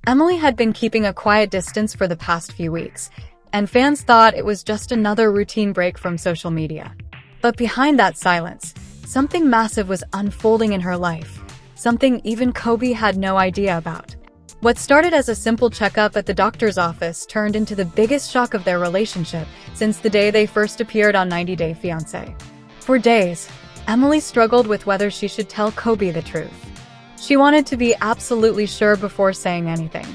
Emily had been keeping a quiet distance for the past few weeks, and fans thought it was just another routine break from social media. But behind that silence, something massive was unfolding in her life, something even Kobe had no idea about. What started as a simple checkup at the doctor's office turned into the biggest shock of their relationship since the day they first appeared on 90 Day Fiancé. For days, Emily struggled with whether she should tell Kobe the truth. She wanted to be absolutely sure before saying anything.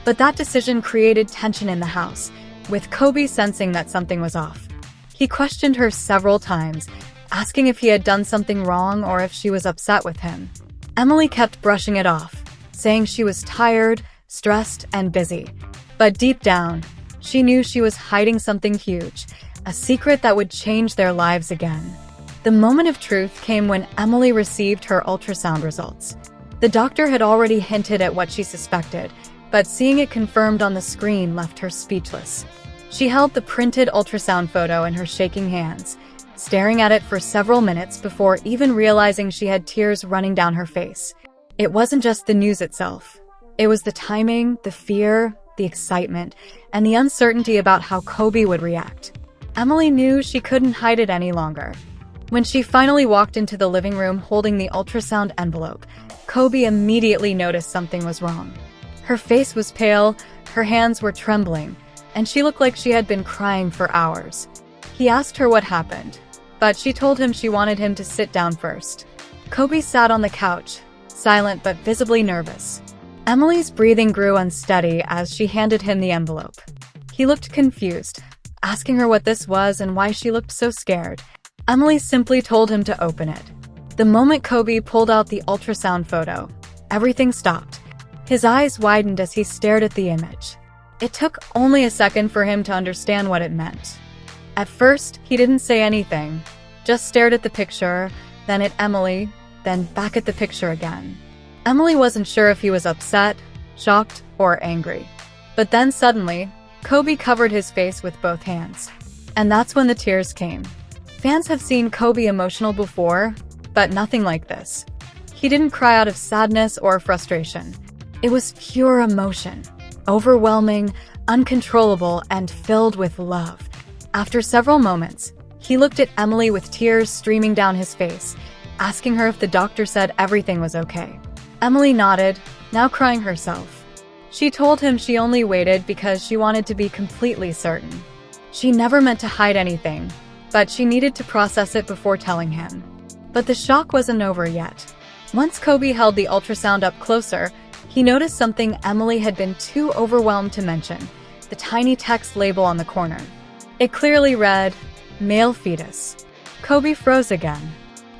But that decision created tension in the house, with Kobe sensing that something was off. He questioned her several times, asking if he had done something wrong or if she was upset with him. Emily kept brushing it off, saying she was tired, stressed, and busy. But deep down, she knew she was hiding something huge, a secret that would change their lives again. The moment of truth came when Emily received her ultrasound results. The doctor had already hinted at what she suspected, but seeing it confirmed on the screen left her speechless. She held the printed ultrasound photo in her shaking hands, staring at it for several minutes before even realizing she had tears running down her face. It wasn't just the news itself. It was the timing, the fear, the excitement, and the uncertainty about how Kobe would react. Emily knew she couldn't hide it any longer. When she finally walked into the living room holding the ultrasound envelope, Kobe immediately noticed something was wrong. Her face was pale, her hands were trembling, and she looked like she had been crying for hours. He asked her what happened, but she told him she wanted him to sit down first. Kobe sat on the couch, silent but visibly nervous. Emily's breathing grew unsteady as she handed him the envelope. He looked confused, asking her what this was and why she looked so scared. Emily simply told him to open it. The moment Kobe pulled out the ultrasound photo, everything stopped. His eyes widened as he stared at the image. It took only a second for him to understand what it meant. At first, he didn't say anything, just stared at the picture, then at Emily, then back at the picture again. Emily wasn't sure if he was upset, shocked, or angry. But then suddenly, Kobe covered his face with both hands. And that's when the tears came. Fans have seen Kobe emotional before, but nothing like this. He didn't cry out of sadness or frustration. It was pure emotion, overwhelming, uncontrollable, and filled with love. After several moments, he looked at Emily with tears streaming down his face, asking her if the doctor said everything was okay. Emily nodded, now crying herself. She told him she only waited because she wanted to be completely certain. She never meant to hide anything, but she needed to process it before telling him. But the shock wasn't over yet. Once Kobe held the ultrasound up closer, he noticed something Emily had been too overwhelmed to mention: the tiny text label on the corner. It clearly read, "Male fetus." Kobe froze again.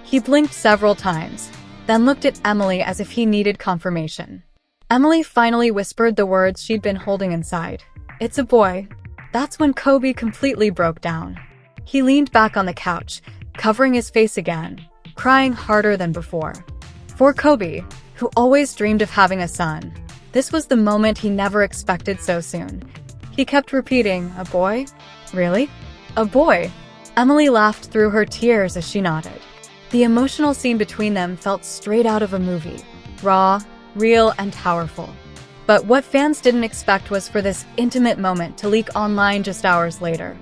He blinked several times, then looked at Emily as if he needed confirmation. Emily finally whispered the words she'd been holding inside. "It's a boy." That's when Kobe completely broke down. He leaned back on the couch, covering his face again, crying harder than before. For Kobe, who always dreamed of having a son, this was the moment he never expected so soon. He kept repeating, "A boy? Really? A boy?" Emily laughed through her tears as she nodded. The emotional scene between them felt straight out of a movie, raw, real, and powerful. But what fans didn't expect was for this intimate moment to leak online just hours later.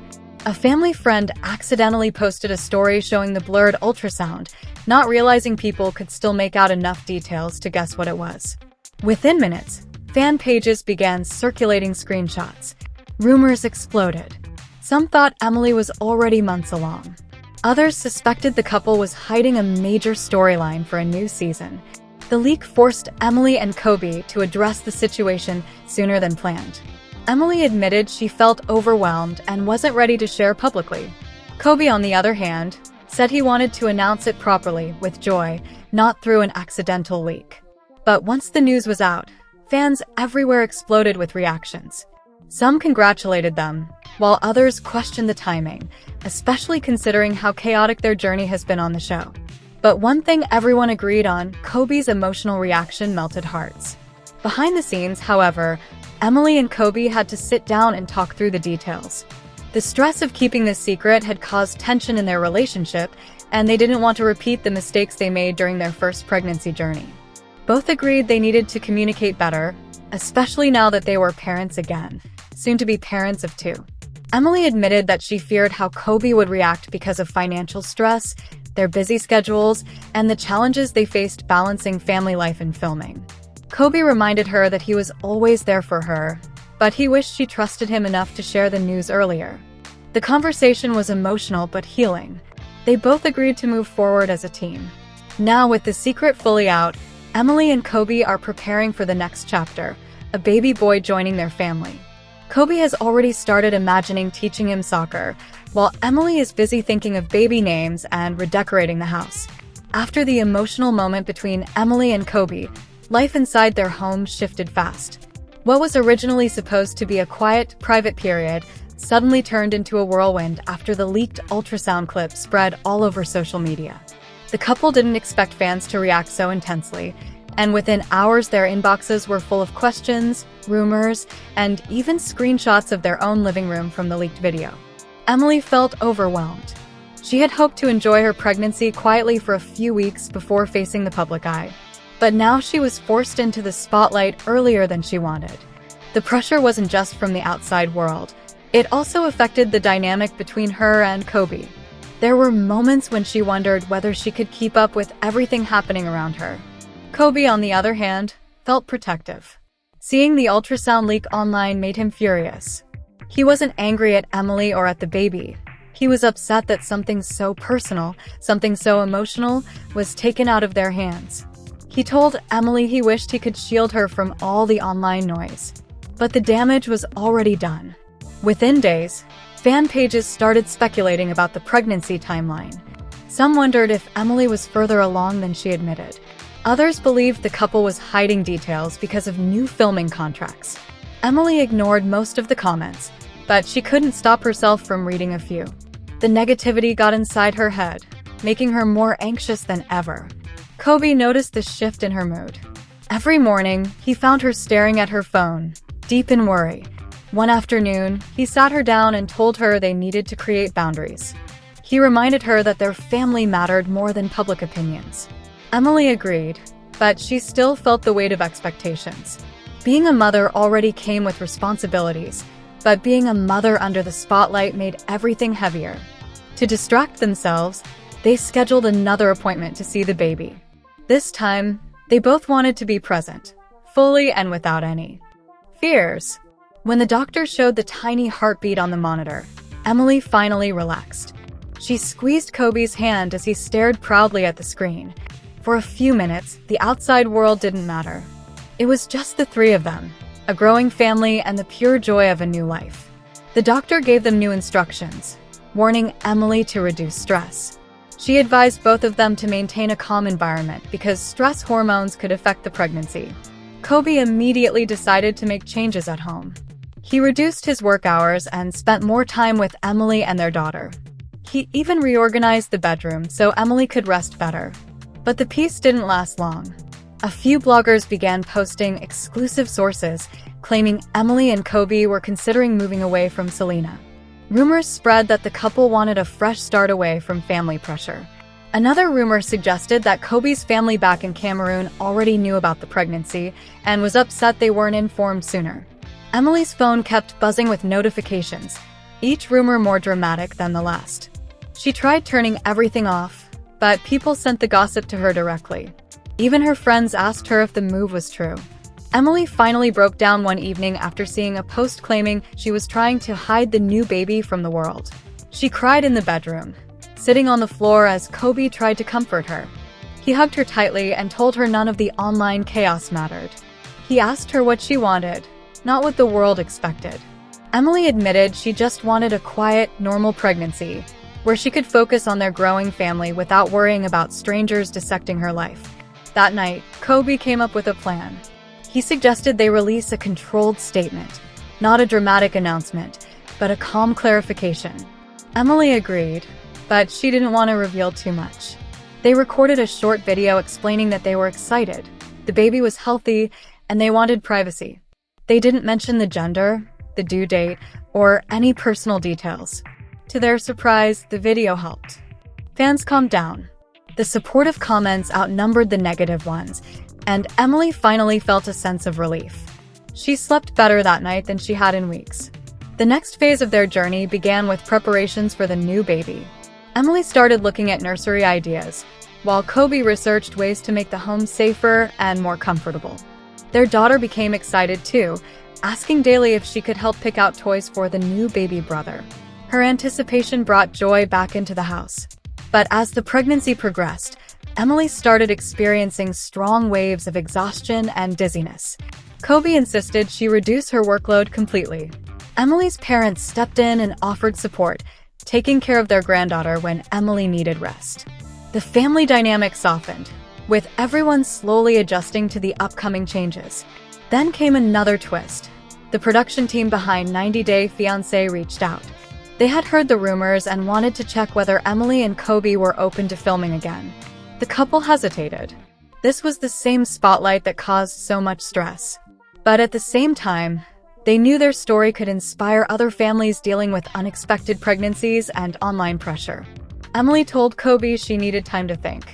A family friend accidentally posted a story showing the blurred ultrasound, not realizing people could still make out enough details to guess what it was. Within minutes, fan pages began circulating screenshots. Rumors exploded. Some thought Emily was already months along. Others suspected the couple was hiding a major storyline for a new season. The leak forced Emily and Kobe to address the situation sooner than planned. Emily admitted she felt overwhelmed and wasn't ready to share publicly. Kobe, on the other hand, said he wanted to announce it properly, with joy, not through an accidental leak. But once the news was out, fans everywhere exploded with reactions. Some congratulated them, while others questioned the timing, especially considering how chaotic their journey has been on the show. But one thing everyone agreed on: Kobe's emotional reaction melted hearts. Behind the scenes, however, Emily and Kobe had to sit down and talk through the details. The stress of keeping this secret had caused tension in their relationship, and they didn't want to repeat the mistakes they made during their first pregnancy journey. Both agreed they needed to communicate better, especially now that they were parents again, soon to be parents of two. Emily admitted that she feared how Kobe would react because of financial stress, their busy schedules, and the challenges they faced balancing family life and filming. Kobe reminded her that he was always there for her, but he wished she trusted him enough to share the news earlier. The conversation was emotional but healing. They both agreed to move forward as a team. Now, with the secret fully out, Emily and Kobe are preparing for the next chapter, a baby boy joining their family. Kobe has already started imagining teaching him soccer, while Emily is busy thinking of baby names and redecorating the house. After the emotional moment between Emily and Kobe, life inside their home shifted fast. What was originally supposed to be a quiet, private period suddenly turned into a whirlwind after the leaked ultrasound clip spread all over social media. The couple didn't expect fans to react so intensely, and within hours their inboxes were full of questions, rumors, and even screenshots of their own living room from the leaked video. Emily felt overwhelmed. She had hoped to enjoy her pregnancy quietly for a few weeks before facing the public eye. But now she was forced into the spotlight earlier than she wanted. The pressure wasn't just from the outside world. It also affected the dynamic between her and Kobe. There were moments when she wondered whether she could keep up with everything happening around her. Kobe, on the other hand, felt protective. Seeing the ultrasound leak online made him furious. He wasn't angry at Emily or at the baby. He was upset that something so personal, something so emotional, was taken out of their hands. He told Emily he wished he could shield her from all the online noise. But the damage was already done. Within days, fan pages started speculating about the pregnancy timeline. Some wondered if Emily was further along than she admitted. Others believed the couple was hiding details because of new filming contracts. Emily ignored most of the comments, but she couldn't stop herself from reading a few. The negativity got inside her head, making her more anxious than ever. Kobe noticed the shift in her mood. Every morning, he found her staring at her phone, deep in worry. One afternoon, he sat her down and told her they needed to create boundaries. He reminded her that their family mattered more than public opinions. Emily agreed, but she still felt the weight of expectations. Being a mother already came with responsibilities, but being a mother under the spotlight made everything heavier. To distract themselves, they scheduled another appointment to see the baby. This time, they both wanted to be present, fully and without any fears. When the doctor showed the tiny heartbeat on the monitor, Emily finally relaxed. She squeezed Kobe's hand as he stared proudly at the screen. For a few minutes, the outside world didn't matter. It was just the three of them, a growing family and the pure joy of a new life. The doctor gave them new instructions, warning Emily to reduce stress. She advised both of them to maintain a calm environment because stress hormones could affect the pregnancy. Kobe immediately decided to make changes at home. He reduced his work hours and spent more time with Emily and their daughter. He even reorganized the bedroom so Emily could rest better. But the peace didn't last long. A few bloggers began posting exclusive sources, claiming Emily and Kobe were considering moving away from Selena. Rumors spread that the couple wanted a fresh start away from family pressure. Another rumor suggested that Kobe's family back in Cameroon already knew about the pregnancy and was upset they weren't informed sooner. Emily's phone kept buzzing with notifications, each rumor more dramatic than the last. She tried turning everything off, but people sent the gossip to her directly. Even her friends asked her if the move was true. Emily finally broke down one evening after seeing a post claiming she was trying to hide the new baby from the world. She cried in the bedroom, sitting on the floor as Kobe tried to comfort her. He hugged her tightly and told her none of the online chaos mattered. He asked her what she wanted, not what the world expected. Emily admitted she just wanted a quiet, normal pregnancy, where she could focus on their growing family without worrying about strangers dissecting her life. That night, Kobe came up with a plan. He suggested they release a controlled statement, not a dramatic announcement, but a calm clarification. Emily agreed, but she didn't want to reveal too much. They recorded a short video explaining that they were excited, the baby was healthy, and they wanted privacy. They didn't mention the gender, the due date, or any personal details. To their surprise, the video helped. Fans calmed down. The supportive comments outnumbered the negative ones, and Emily finally felt a sense of relief. She slept better that night than she had in weeks. The next phase of their journey began with preparations for the new baby. Emily started looking at nursery ideas, while Kobe researched ways to make the home safer and more comfortable. Their daughter became excited too, asking daily if she could help pick out toys for the new baby brother. Her anticipation brought joy back into the house. But as the pregnancy progressed, Emily started experiencing strong waves of exhaustion and dizziness. Kobe insisted she reduce her workload completely. Emily's parents stepped in and offered support, taking care of their granddaughter when Emily needed rest. The family dynamic softened, with everyone slowly adjusting to the upcoming changes. Then came another twist. The production team behind 90 Day Fiancé reached out. They had heard the rumors and wanted to check whether Emily and Kobe were open to filming again. The couple hesitated. This was the same spotlight that caused so much stress. But at the same time, they knew their story could inspire other families dealing with unexpected pregnancies and online pressure. Emily told Kobe she needed time to think.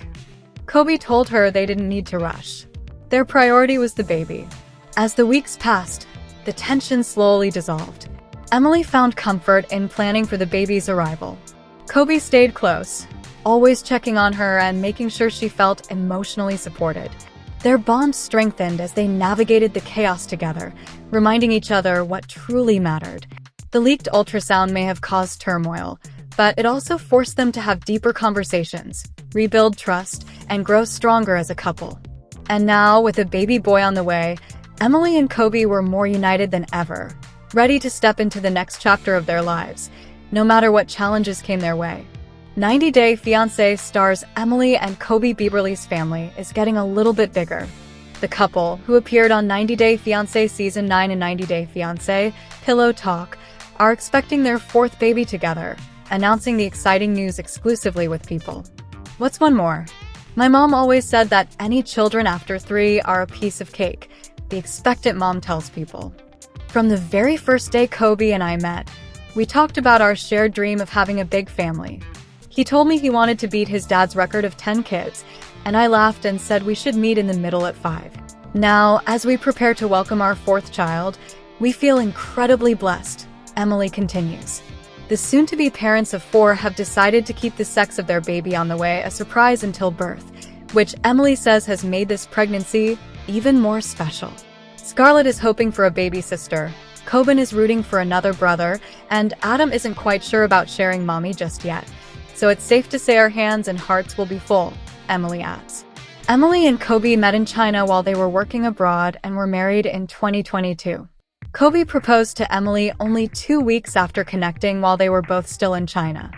Kobe told her they didn't need to rush. Their priority was the baby. As the weeks passed, the tension slowly dissolved. Emily found comfort in planning for the baby's arrival. Kobe stayed close, always checking on her and making sure she felt emotionally supported. Their bond strengthened as they navigated the chaos together, reminding each other what truly mattered. The leaked ultrasound may have caused turmoil, but it also forced them to have deeper conversations, rebuild trust, and grow stronger as a couple. And now, with a baby boy on the way, Emily and Kobe were more united than ever, ready to step into the next chapter of their lives, no matter what challenges came their way. 90 Day Fiancé stars Emily and Kobe Bieberly's family is getting a little bit bigger. The couple, who appeared on 90 Day Fiancé Season 9 and 90 Day Fiancé Pillow Talk, are expecting their fourth baby together, announcing the exciting news exclusively with People. What's one more? My mom always said that any children after 3 are a piece of cake, the expectant mom tells People. From the very first day Kobe and I met, we talked about our shared dream of having a big family. He told me he wanted to beat his dad's record of 10 kids, and I laughed and said we should meet in the middle at 5. Now, as we prepare to welcome our fourth child, we feel incredibly blessed, Emily continues. The soon-to-be parents of 4 have decided to keep the sex of their baby on the way a surprise until birth, which Emily says has made this pregnancy even more special. Scarlett is hoping for a baby sister, Coben is rooting for another brother, and Adam isn't quite sure about sharing mommy just yet. So it's safe to say our hands and hearts will be full, Emily adds. Emily and Kobe met in China while they were working abroad and were married in 2022. Kobe proposed to Emily only 2 weeks after connecting while they were both still in China.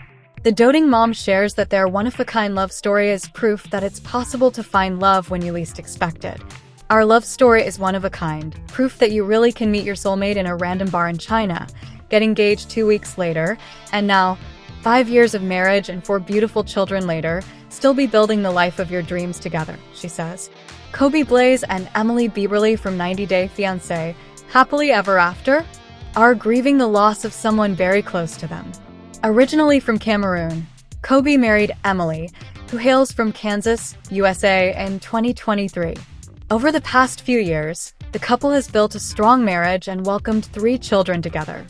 The doting mom shares that their one-of-a-kind love story is proof that it's possible to find love when you least expect it. Our love story is one of a kind, proof that you really can meet your soulmate in a random bar in China, get engaged 2 weeks later, and now, 5 years of marriage and 4 beautiful children later, still be building the life of your dreams together, she says. Kobe Blaze and Emily Bieberly from 90 Day Fiancé, happily ever after, are grieving the loss of someone very close to them. Originally from Cameroon, Kobe married Emily, who hails from Kansas, USA, in 2023. Over the past few years, the couple has built a strong marriage and welcomed 3 children together.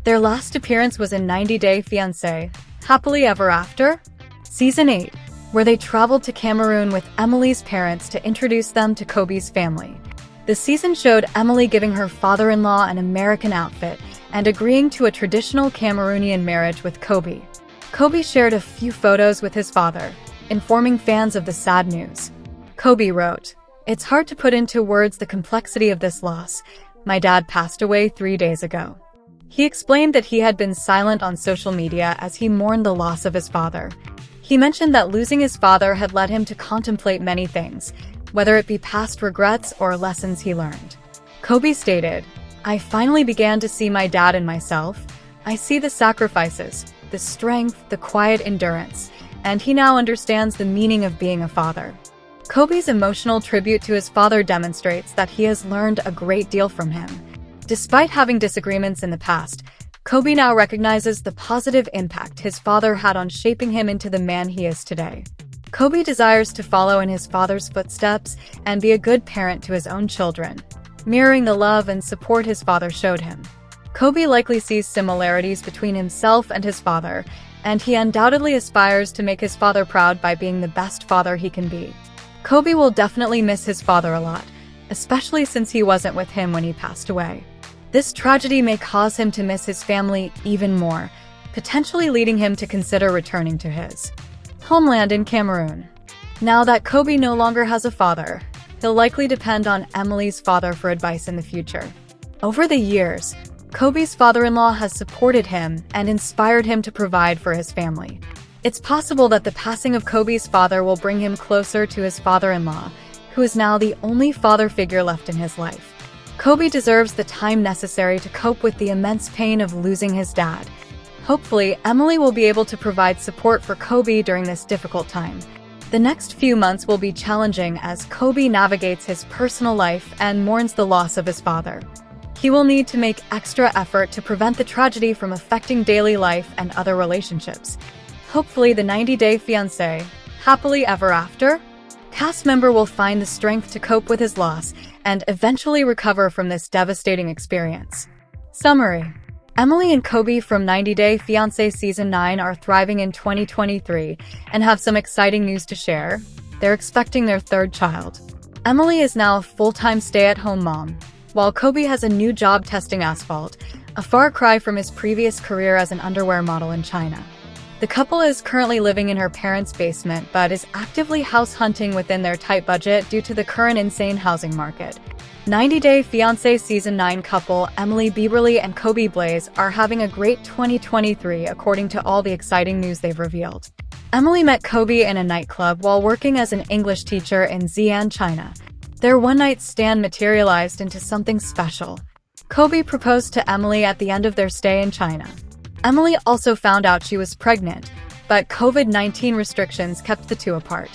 Their last appearance was in 90 Day Fiancé, Happily Ever After, Season 8, where they traveled to Cameroon with Emily's parents to introduce them to Kobe's family. The season showed Emily giving her father-in-law an American outfit and agreeing to a traditional Cameroonian marriage with Kobe. Kobe shared a few photos with his father, informing fans of the sad news. Kobe wrote, "It's hard to put into words the complexity of this loss. My dad passed away 3 days ago." He explained that he had been silent on social media as he mourned the loss of his father. He mentioned that losing his father had led him to contemplate many things, whether it be past regrets or lessons he learned. Kobe stated, "I finally began to see my dad in myself. I see the sacrifices, the strength, the quiet endurance, and he now understands the meaning of being a father." Kobe's emotional tribute to his father demonstrates that he has learned a great deal from him. Despite having disagreements in the past, Kobe now recognizes the positive impact his father had on shaping him into the man he is today. Kobe desires to follow in his father's footsteps and be a good parent to his own children. mirroring the love and support his father showed him. Kobe likely sees similarities between himself and his father, and he undoubtedly aspires to make his father proud by being the best father he can be. Kobe will definitely miss his father a lot, especially since he wasn't with him when he passed away. This tragedy may cause him to miss his family even more, potentially leading him to consider returning to his homeland in Cameroon. Now that Kobe no longer has a father, he'll likely depend on Emily's father for advice in the future. Over the years, Kobe's father-in-law has supported him and inspired him to provide for his family. It's possible that the passing of Kobe's father will bring him closer to his father-in-law, who is now the only father figure left in his life. Kobe deserves the time necessary to cope with the immense pain of losing his dad. Hopefully, Emily will be able to provide support for Kobe during this difficult time. The next few months will be challenging as Kobe navigates his personal life and mourns the loss of his father. He will need to make extra effort to prevent the tragedy from affecting daily life and other relationships. Hopefully, the 90-Day Fiancé, Happily Ever After cast member will find the strength to cope with his loss and eventually recover from this devastating experience. Summary: Emily and Kobe from 90-Day Fiancé Season 9 are thriving in 2023 and have some exciting news to share. They're expecting their third child. Emily is now a full-time stay-at-home mom, while Kobe has a new job testing asphalt, a far cry from his previous career as an underwear model in China. The couple is currently living in her parents' basement but is actively house hunting within their tight budget due to the current insane housing market. 90-Day Fiancé Season 9 couple Emily Bieberly and Kobe Blaze are having a great 2023 according to all the exciting news they've revealed. Emily met Kobe in a nightclub while working as an English teacher in Xi'an, China. Their one-night stand materialized into something special. Kobe proposed to Emily at the end of their stay in China. Emily also found out she was pregnant, but COVID-19 restrictions kept the two apart.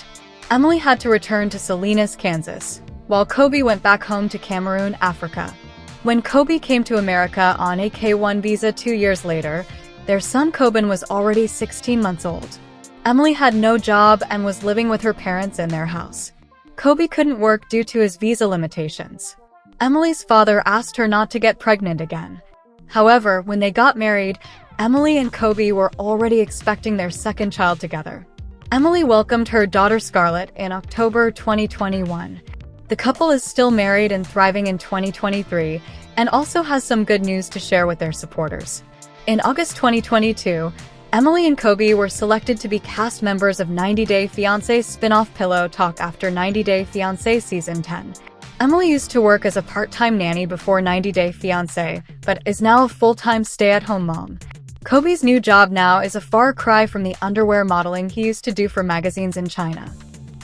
Emily had to return to Salinas, Kansas, while Kobe went back home to Cameroon, Africa. When Kobe came to America on a K-1 visa 2 years later, their son Coben was already 16 months old. Emily had no job and was living with her parents in their house. Kobe couldn't work due to his visa limitations. Emily's father asked her not to get pregnant again. However, when they got married, Emily and Kobe were already expecting their second child together. Emily welcomed her daughter Scarlett in October 2021. The couple is still married and thriving in 2023 and also has some good news to share with their supporters. In August 2022, Emily and Kobe were selected to be cast members of 90-Day Fiancé spin-off Pillow Talk after 90-Day Fiancé Season 10. Emily used to work as a part-time nanny before 90-Day Fiancé, but is now a full-time stay-at-home mom. Kobe's new job now is a far cry from the underwear modeling he used to do for magazines in China.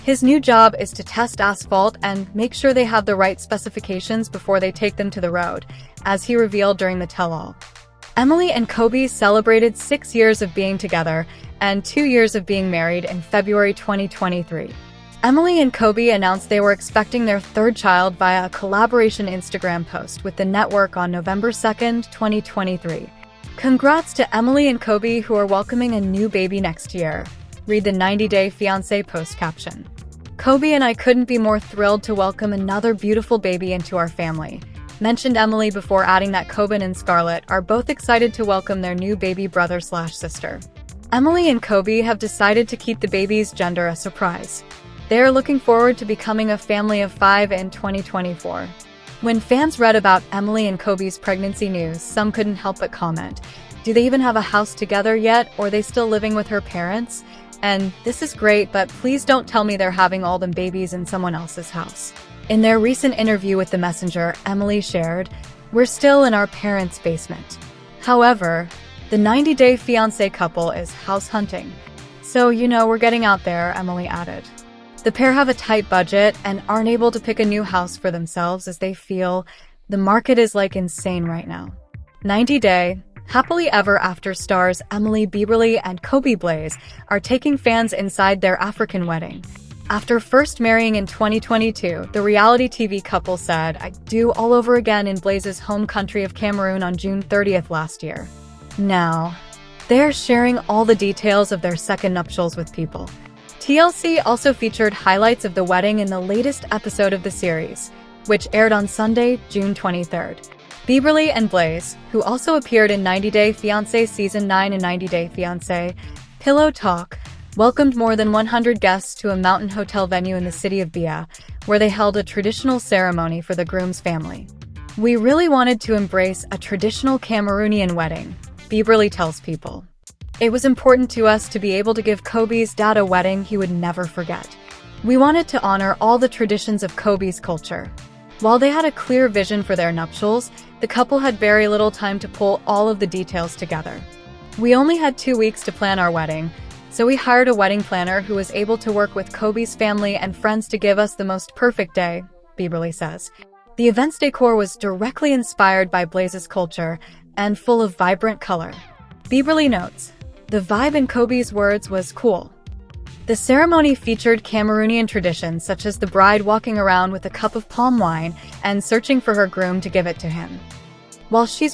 His new job is to test asphalt and make sure they have the right specifications before they take them to the road, as he revealed during the tell-all. Emily and Kobe celebrated 6 years of being together and 2 years of being married in February 2023. Emily and Kobe announced they were expecting their third child via a collaboration Instagram post with the network on November 2, 2023. Congrats to Emily and Kobe who are welcoming a new baby next year. Read the 90-Day Fiancé post caption. Kobe and I couldn't be more thrilled to welcome another beautiful baby into our family, mentioned Emily before adding that Coben and Scarlett are both excited to welcome their new baby brother/sister. Emily and Kobe have decided to keep the baby's gender a surprise. They are looking forward to becoming a family of 5 in 2024. When fans read about Emily and Kobe's pregnancy news, some couldn't help but comment, "Do they even have a house together yet, or are they still living with her parents? And this is great, but please don't tell me they're having all them babies in someone else's house." In their recent interview with The Messenger, Emily shared, "We're still in our parents' basement." However, the 90-Day Fiancé couple is house hunting. "So, we're getting out there," Emily added. The pair have a tight budget and aren't able to pick a new house for themselves as they feel the market is insane right now. 90-Day Happily Ever After stars Emily Bieberly and Kobe Blaze are taking fans inside their African wedding. After first marrying in 2022, the reality TV couple said, "I'd do all over again" in Blaze's home country of Cameroon on June 30th last year. Now, they're sharing all the details of their second nuptials with people. TLC also featured highlights of the wedding in the latest episode of the series. which aired on Sunday, June 23rd. Bieberly and Blaze, who also appeared in 90 Day Fiancé Season 9 and 90 Day Fiancé Pillow Talk, welcomed more than 100 guests to a mountain hotel venue in the city of Bia, where they held a traditional ceremony for the groom's family. "We really wanted to embrace a traditional Cameroonian wedding," Bieberly tells People. "It was important to us to be able to give Kobe's dad a wedding he would never forget. We wanted to honor all the traditions of Kobe's culture." While they had a clear vision for their nuptials, the couple had very little time to pull all of the details together. "We only had 2 weeks to plan our wedding, so we hired a wedding planner who was able to work with Kobe's family and friends to give us the most perfect day," Bieberly says. The event's decor was directly inspired by Blaze's culture and full of vibrant color. Bieberly notes, "The vibe in Kobe's words was cool." The ceremony featured Cameroonian traditions such as the bride walking around with a cup of palm wine and searching for her groom to give it to him. While she's